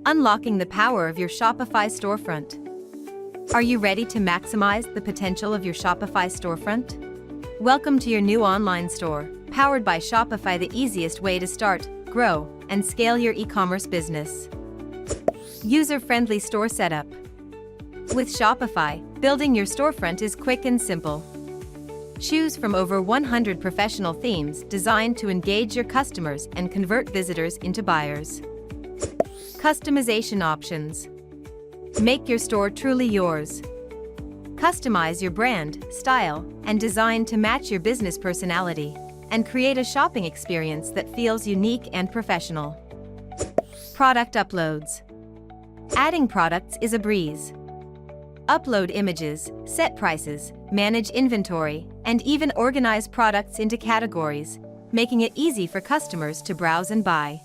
unlocking the power of your Shopify storefront. Are you ready to maximize the potential of your Shopify storefront? Welcome to your new online store, powered by Shopify, the easiest way to start, grow, and scale your e-commerce business. User-friendly store setup. With Shopify, building your storefront is quick and simple. Choose from over 100 professional themes designed to engage your customers and convert visitors into buyers. Customization options. Make your store truly yours. Customize your brand, style, and design to match your business personality, and create a shopping experience that feels unique and professional. Product uploads. Adding products is a breeze. Upload images, set prices, manage inventory, and even organize products into categories, making it easy for customers to browse and buy.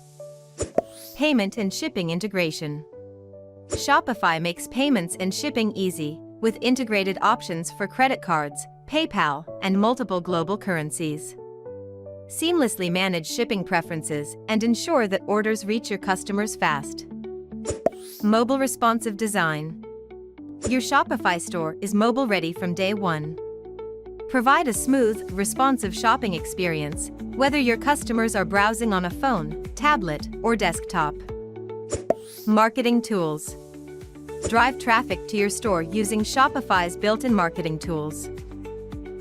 Payment and shipping integration. Shopify makes payments and shipping easy, with integrated options for credit cards, PayPal, and multiple global currencies. Seamlessly manage shipping preferences and ensure that orders reach your customers fast. Mobile responsive design. Your Shopify store is mobile ready from day one. Provide a smooth, responsive shopping experience, whether your customers are browsing on a phone, tablet, or desktop. Marketing tools. Drive traffic to your store using Shopify's built-in marketing tools.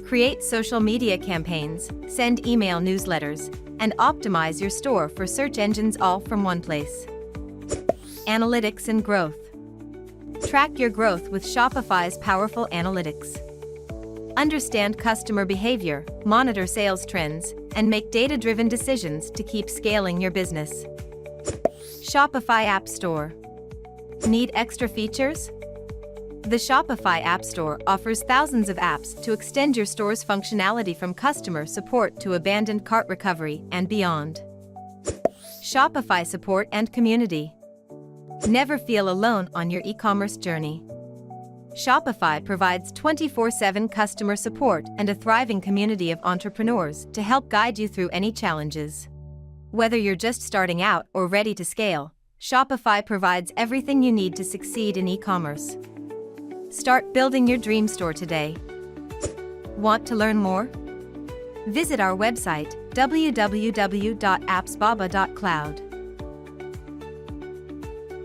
Create social media campaigns, send email newsletters, and optimize your store for search engines, all from one place. Analytics and growth. Track your growth with Shopify's powerful analytics. Understand customer behavior, monitor sales trends, and make data-driven decisions to keep scaling your business. Shopify App Store. Need extra features? The Shopify App Store offers thousands of apps to extend your store's functionality, from customer support to abandoned cart recovery and beyond. Shopify support and community. Never feel alone on your e-commerce journey. Shopify provides 24/7 customer support and a thriving community of entrepreneurs to help guide you through any challenges. Whether you're just starting out or ready to scale, Shopify provides everything you need to succeed in e-commerce. Start building your dream store today. Want to learn more? Visit our website, www.appsbaba.cloud.